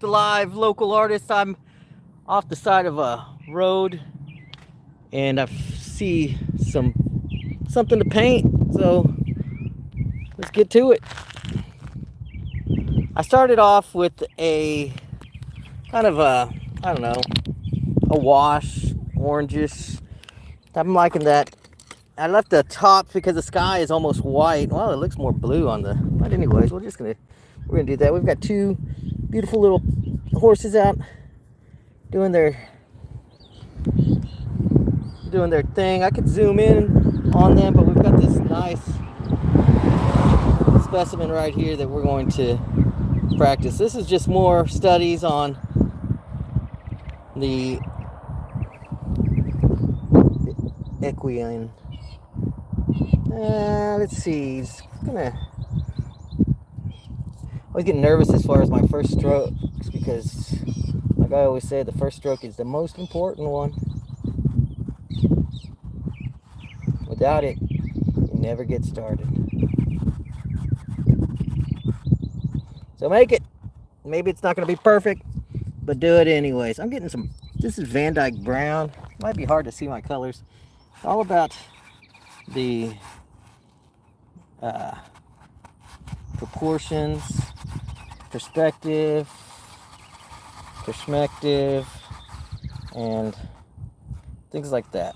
the live local artist. I'm off the side of a road and I see something to paint. So let's get to it. I started off with a kind of I don't know, a wash, orangish. I'm liking that. I left the top because the sky is almost white. Well, it looks more blue on the, but anyways, we're gonna do that. We've got two beautiful little horses out doing their thing. I could zoom in on them, but we've got this nice specimen right here that we're going to practice. This is just more studies on the equine. Let's see. He's gonna. I always get nervous as far as my first strokes because, like I always say, the first stroke is the most important one. Without it, you never get started. So make it. Maybe it's not gonna be perfect, but do it anyways. I'm getting some. This is Van Dyke Brown. Might be hard to see my colors. All about the proportions, perspective, and things like that.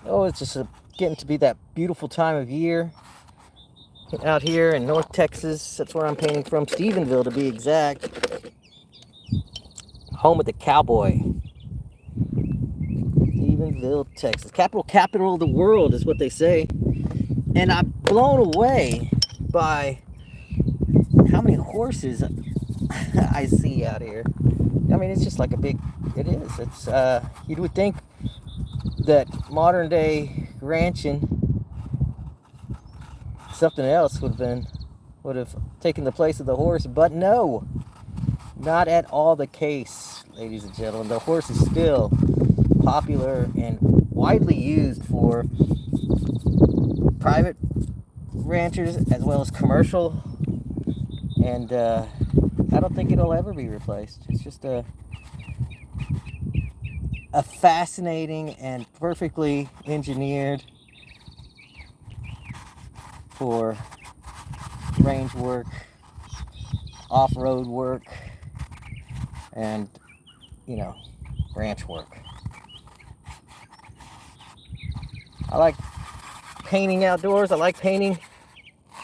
Oh, it's just getting to be that beautiful time of year out here in North Texas. That's where I'm painting from, Stephenville to be exact. Home of the cowboy. Stephenville, Texas. Capital of the world is what they say. And I'm blown away by how many horses I see out here. I mean, it's just like it is. It's, you would think that modern day ranching, something else would have taken the place of the horse, but no, not at all the case, ladies and gentlemen. The horse is still popular and widely used for private ranchers as well as commercial, and I don't think it'll ever be replaced. It's just a fascinating and perfectly engineered for range work, off-road work, and ranch work. I like painting outdoors. I like painting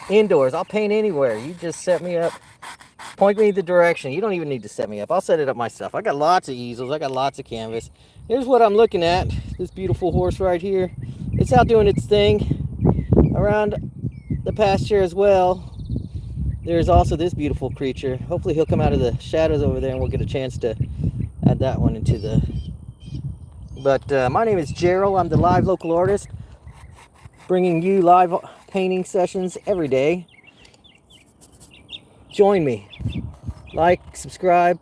indoors. I'll paint anywhere. You just set me up, point me the direction. You don't even need to set me up. I'll set it up myself. I got lots of easels. I got lots of canvas. Here's what I'm looking at. This beautiful horse right here. It's out doing its thing around the pasture as well. There's also this beautiful creature. Hopefully he'll come out of the shadows over there and we'll get a chance to add that one into the... But my name is Gerald. I'm the live local artist, bringing you live painting sessions every day. Join me. Like, subscribe,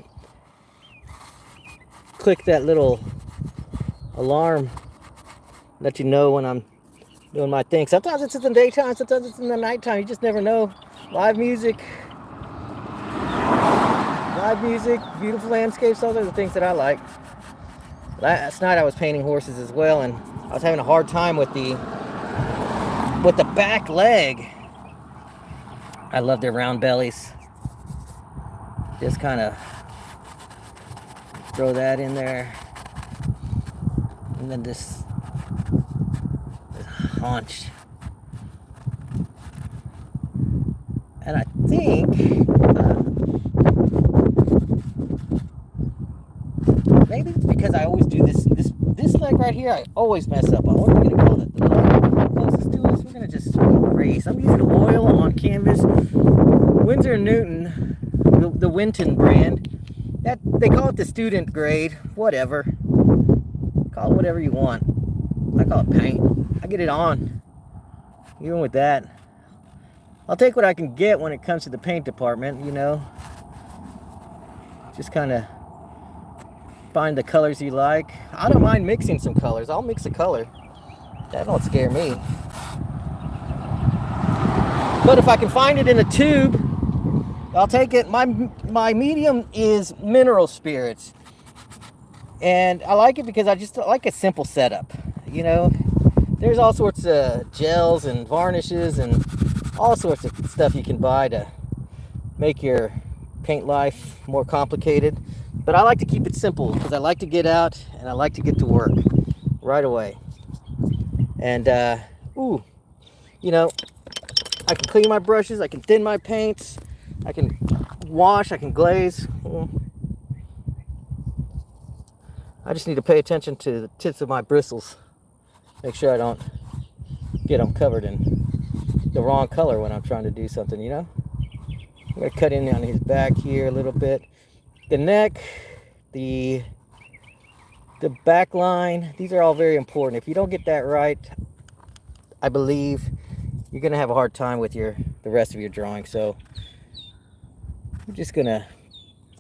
click that little alarm, let you know when I'm doing my thing. Sometimes it's in the daytime, sometimes it's in the nighttime. You just never know. Live music, beautiful landscapes, those are the things that I like. Last night I was painting horses as well, and I was having a hard time with the back leg. I love their round bellies. Just kind of throw that in there, and then this haunch. And I think maybe it's because I always do this leg right here. I always mess up on. What are we gonna call it? The leg closest to us. We're gonna just erase. I'm using oil on canvas. Winsor & Newton, the Winton brand. That they call it the student grade. Whatever. Call it whatever you want. I call it paint. I get it on. Even with that, I'll take what I can get when it comes to the paint department. Just kind of find the colors you like. I don't mind mixing some colors. I'll mix a color. That don't scare me. But if I can find it in a tube, I'll take it. My medium is mineral spirits. And I like it because I just like a simple setup. You know, there's all sorts of gels and varnishes and all sorts of stuff you can buy to make your paint life more complicated. But I like to keep it simple because I like to get out and I like to get to work right away. And, you know, I can clean my brushes, I can thin my paints, I can wash, I can glaze. I just need to pay attention to the tips of my bristles. Make sure I don't get them covered in the wrong color when I'm trying to do something, you know? I'm going to cut in on his back here a little bit. The neck, the back line, these are all very important. If you don't get that right, I believe you're going to have a hard time with the rest of your drawing. So I'm just going to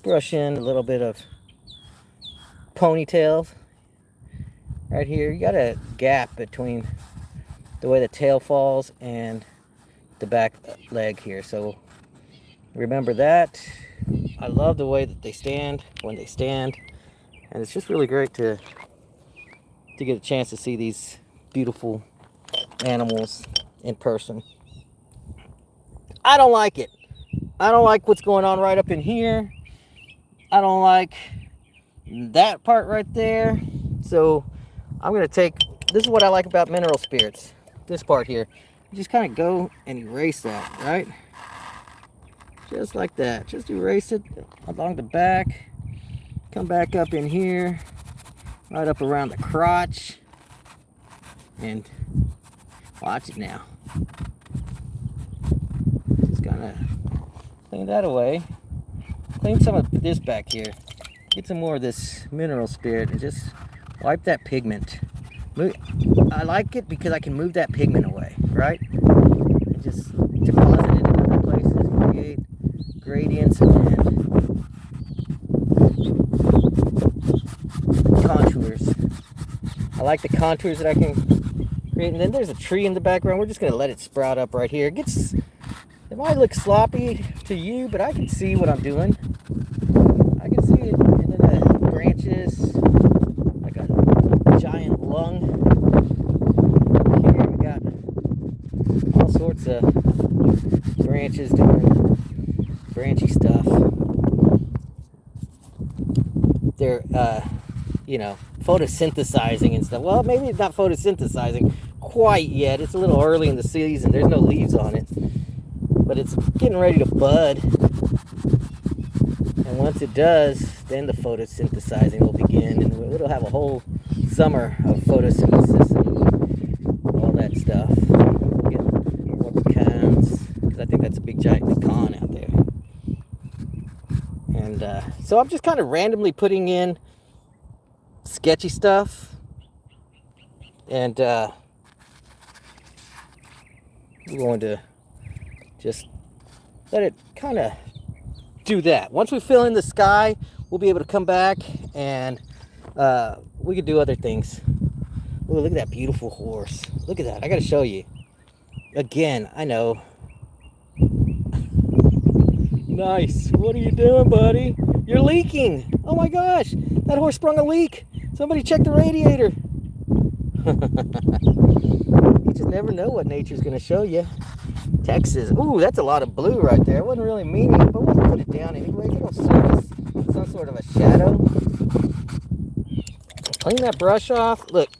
brush in a little bit of ponytails right here. You got a gap between the way the tail falls and the back leg here, so remember that. I love the way that they stand when they stand, and it's just really great to get a chance to see these beautiful animals in person. I don't like it. I don't like what's going on right up in here. I don't like that part right there. So I'm going to take, this is what I like about mineral spirits, this part here. You just kind of go and erase that, right? Just like that. Just erase it along the back. Come back up in here, right up around the crotch. And watch it now. Just kind of clean that away. Clean some of this back here. Get some more of this mineral spirit and just wipe that pigment. I like it because I can move that pigment away, right? And just deposit it in other places, create gradients and contours. I like the contours that I can create. And then there's a tree in the background. We're just going to let it sprout up right here. It might look sloppy to you, but I can see what I'm doing. I can see it in the branches, like a giant lung. Here we got all sorts of branches doing branchy stuff. They're, photosynthesizing and stuff. Well, maybe it's not photosynthesizing quite yet. It's a little early in the season. There's no leaves on it. But it's getting ready to bud. And once it does, then the photosynthesizing will begin. And it'll have a whole summer of photosynthesis and all that stuff. Get more pecans, because I think that's a big giant pecan out there. And so I'm just kind of randomly putting in sketchy stuff. And we're going to just let it kind of do that. Once we fill in the sky, we'll be able to come back and we could do other things. Ooh, look at that beautiful horse. Look at that. I got to show you. Again, I know. Nice. What are you doing, buddy? You're leaking. Oh my gosh. That horse sprung a leak. Somebody check the radiator. You just never know what nature's going to show you. Texas. Ooh, that's a lot of blue right there. I wasn't really meaning it, but we'll put it down anyway. It'll serve as some sort of a shadow. Clean that brush off. Look,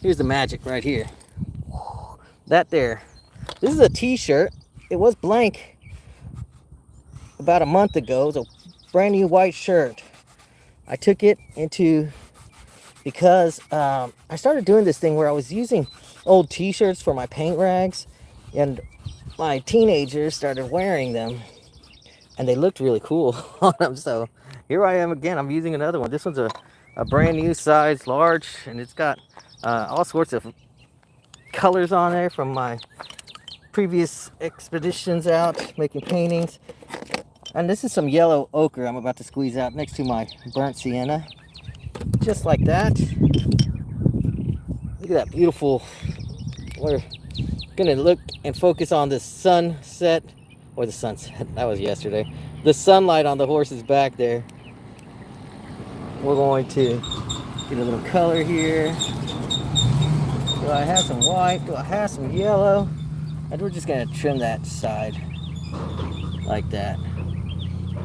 here's the magic right here. That there. This is a t-shirt. It was blank about a month ago. It was a brand new white shirt. I took it into, because I started doing this thing where I was using old t-shirts for my paint rags, and my teenagers started wearing them and they looked really cool on them. So here I am again. I'm using another one. This one's a brand new size, large, and it's got all sorts of colors on there from my previous expeditions out making paintings. And this is some yellow ochre I'm about to squeeze out next to my burnt sienna, just like that. Look at that beautiful. We're gonna look and focus on the sunset or the sunset. That was yesterday. The sunlight on the horse's back there. We're going to get a little color here. Do I have some white? Do I have some yellow? And we're just gonna trim that side like that.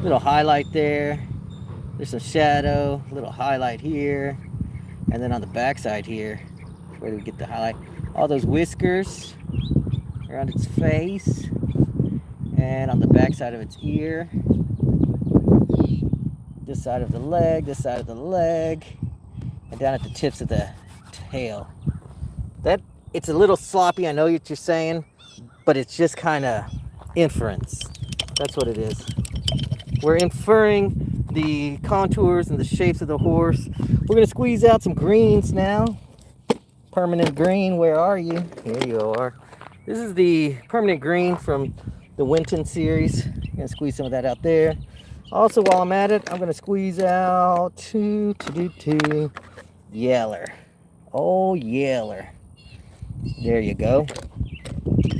Little highlight there. There's some shadow, little highlight here. And then on the back side here, where do we get the highlight? All those whiskers around its face. And on the back side of its ear. This side of the leg, this side of the leg. And down at the tips of the tail. It's a little sloppy, I know what you're saying, but it's just kind of inference. That's what it is. We're inferring the contours and the shapes of the horse. We're going to squeeze out some greens now. Permanent green, where are you? Here you are. This is the permanent green from the Winton series. I'm going to squeeze some of that out there. Also, while I'm at it, I'm going to squeeze out Yeller. Oh, Yeller. There you go.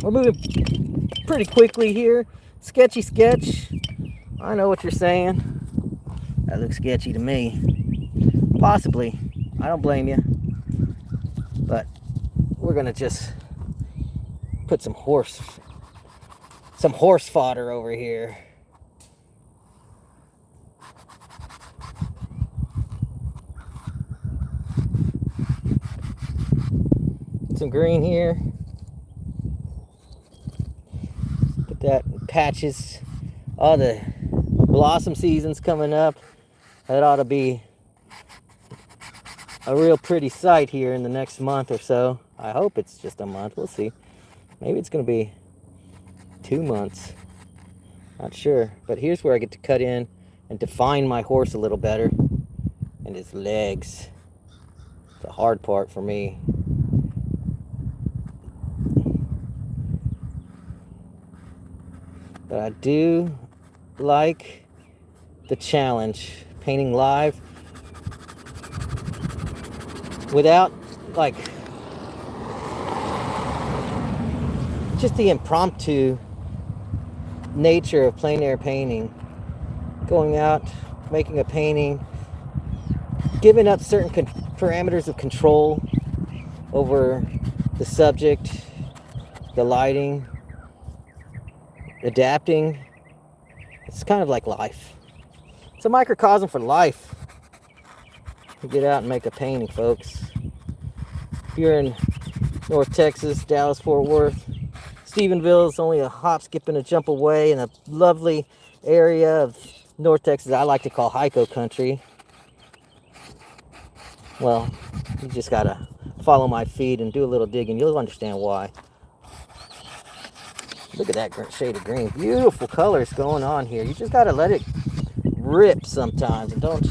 We're moving pretty quickly here. Sketchy sketch. I know what you're saying. That looks sketchy to me. Possibly. I don't blame you. But we're gonna just put some horse fodder over here. Some green here. Put that in patches. All the blossom season's coming up. That ought to be a real pretty sight here in the next month or so. I hope it's just a month. We'll see. Maybe it's going to be 2 months. Not sure. But here's where I get to cut in and define my horse a little better. And his legs. The hard part for me. But I do like the challenge, painting live without like just the impromptu nature of plein air painting. Going out, making a painting, giving up certain parameters of control over the subject, the lighting, adapting. It's kind of like life. It's a microcosm for life. You get out and make a painting, folks. If you're in North Texas, Dallas, Fort Worth, Stephenville is only a hop, skip, and a jump away in a lovely area of North Texas I like to call Hico country. Well, you just gotta follow my feed and do a little digging. You'll understand why. Look at that shade of green. Beautiful colors going on here. You just gotta let it rip sometimes, and don't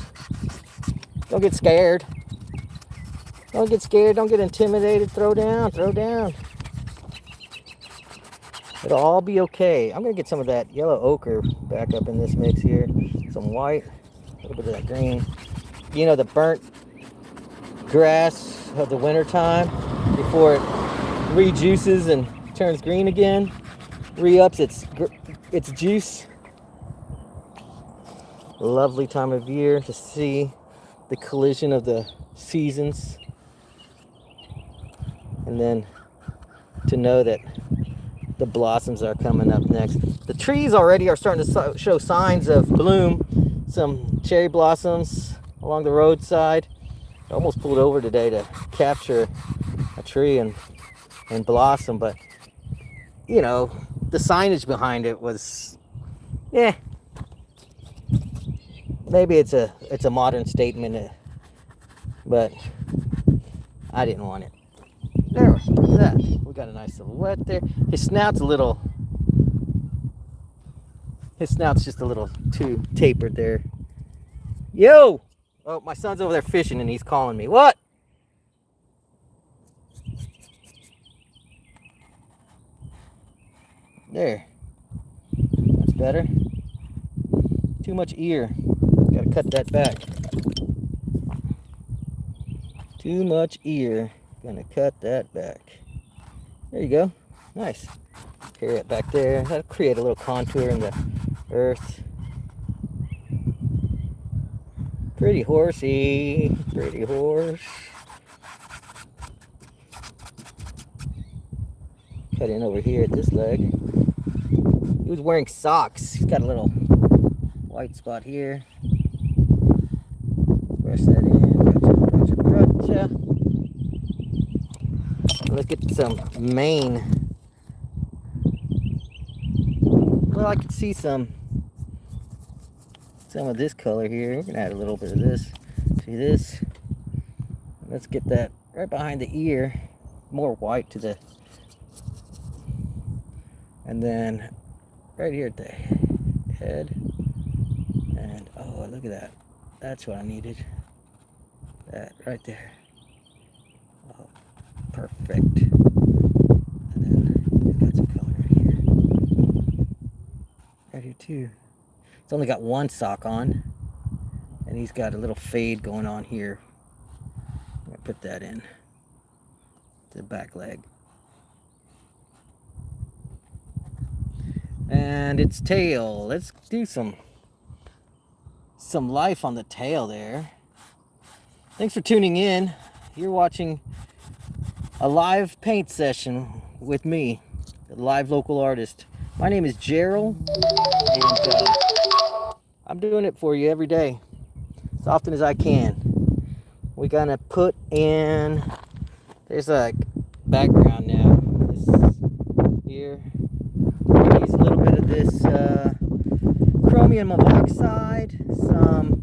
get scared. Don't get scared. Don't get intimidated. Throw down. Throw down. It'll all be okay. I'm gonna get some of that yellow ochre back up in this mix here. Some white, a little bit of that green. You know, the burnt grass of the winter time before it rejuices and turns green again. Re-ups its juice. Lovely time of year to see the collision of the seasons, and then to know that the blossoms are coming up next. The trees already are starting to show signs of bloom. Some cherry blossoms along the roadside. I almost pulled over today to capture a tree and blossom, but you know, the signage behind it was, maybe it's a modern statement, but I didn't want it. There, look at that. We got a nice silhouette there. His snout's just a little too tapered there. Yo! Oh, my son's over there fishing and he's calling me. What? There. That's better. Too much ear. Gotta cut that back. Too much ear. Gonna cut that back. There you go. Nice. Carry it back there. That'll create a little contour in the earth. Pretty horsey. Pretty horse. Cut in over here at this leg. He was wearing socks. He's got a little white spot here. Brush that in. Gotcha. Look at some mane. Well, I can see some of this color here. We're gonna add a little bit of this. See this? Let's get that right behind the ear. More white to the, and then right here at the head. And oh, look at that. That's what I needed. That right there. Oh, perfect. And then got some color right here. Right here too. It's only got one sock on, and he's got a little fade going on here. I'm gonna put that in the back leg. And its tail. Let's do some life on the tail there. Thanks for tuning in. You're watching a live paint session with me, a live local artist. My name is Gerald, and I'm doing it for you every day, as often as I can. We're gonna put in, there's a background now. This here. We use a little bit of this chromium of oxide, some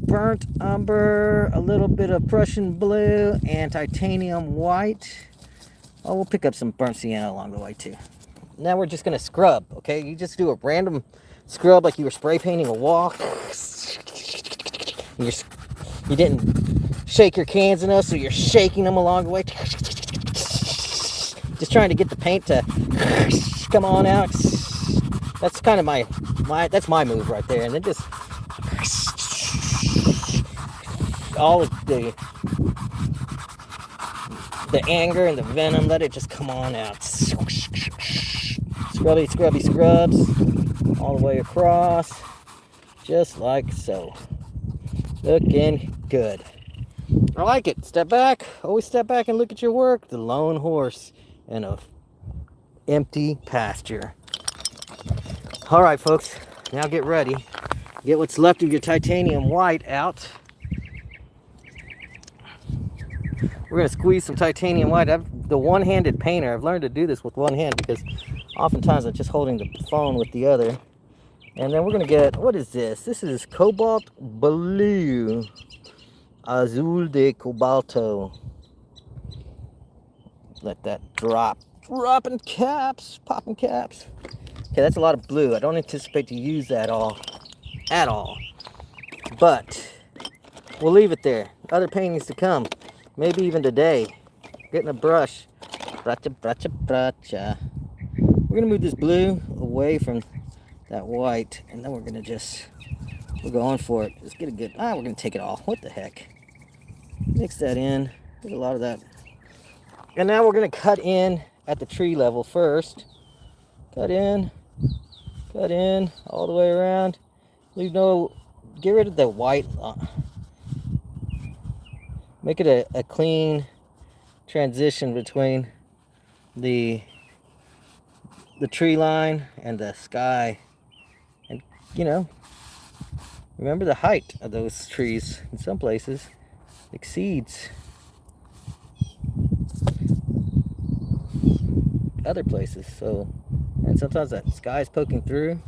burnt umber, a little bit of Prussian blue, and titanium white. Oh, we'll pick up some burnt sienna along the way too. Now we're just gonna scrub, okay? You just do a random scrub like you were spray painting a wall. You didn't shake your cans enough, so you're shaking them along the way. Just trying to get the paint to come on out. That's kind of that's my move right there. And then just all of the anger and the venom, let it just come on out. Scrubby, scrubby scrubs all the way across, just like so. Looking good. I like it. Step back. Always step back and look at your work. The lone horse in a empty pasture. All right, folks. Now get ready. Get what's left of your titanium white out. We're going to squeeze some titanium white. The one-handed painter. I've learned to do this with one hand because oftentimes I'm just holding the phone with the other. And then we're going to get, what is this? This is Cobalt Blue. Azul de Cobalto. Let that drop. Dropping caps. Popping caps. Okay, that's a lot of blue. I don't anticipate to use that at all. But we'll leave it there. Other paintings to come. Maybe even today. Getting a brush. Bracha, bracha, bracha. We're going to move this blue away from that white. And then we're going to we're going for it. Let's get a good, we're going to take it all. What the heck? Mix that in. Get a lot of that. And now we're going to cut in at the tree level first. Cut in, all the way around. Get rid of the white. Make it a clean transition between the tree line and the sky. And, remember the height of those trees in some places exceeds other places. So, and sometimes that sky is poking through.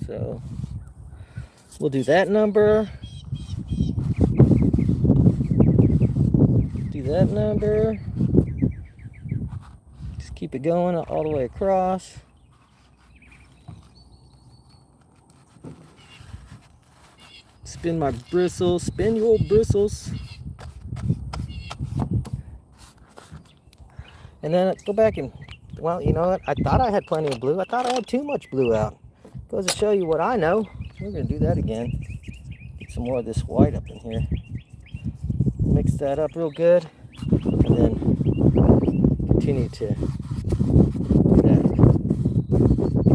So we'll do that number. Do that number. Just keep it going all the way across. Spin my bristles. Spin your bristles. And then go back and, well, you know what? I thought I had plenty of blue. I thought I had too much blue out. Goes to show you what I know. We're going to do that again. Get some more of this white up in here. Mix that up real good. And then continue to do that.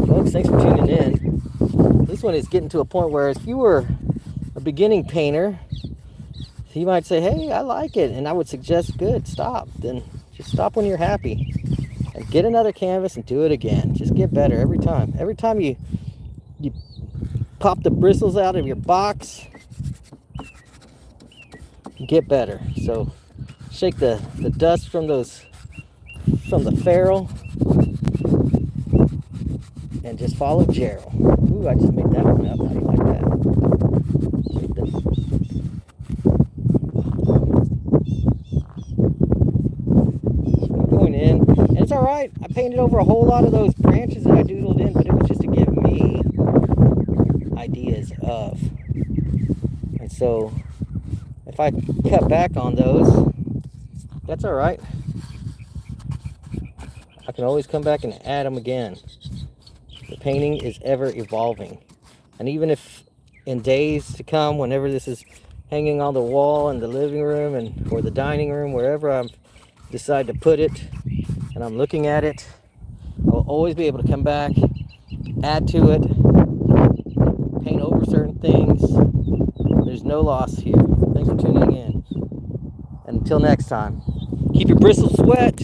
Folks, thanks for tuning in. This one is getting to a point where if you were a beginning painter, you might say, hey, I like it, and I would suggest, good, stop. Then just stop when you're happy and get another canvas and do it again. Just get better every time. Every time you pop the bristles out of your box, you get better. So shake the dust from the ferrule and just follow Gerald. Ooh, I just made that one up. How do you like that? Going in, and it's all right. I painted over a whole lot of those branches that I doodled in, but it was just to give me ideas of. And so if I cut back on those, that's all right. I can always come back and add them again. The painting is ever evolving. And even if in days to come, whenever this is hanging on the wall in the living room or the dining room, wherever I decide to put it, and I'm looking at it, I'll always be able to come back, add to it, paint over certain things. There's no loss here. Thanks for tuning in. And until next time, keep your bristles wet.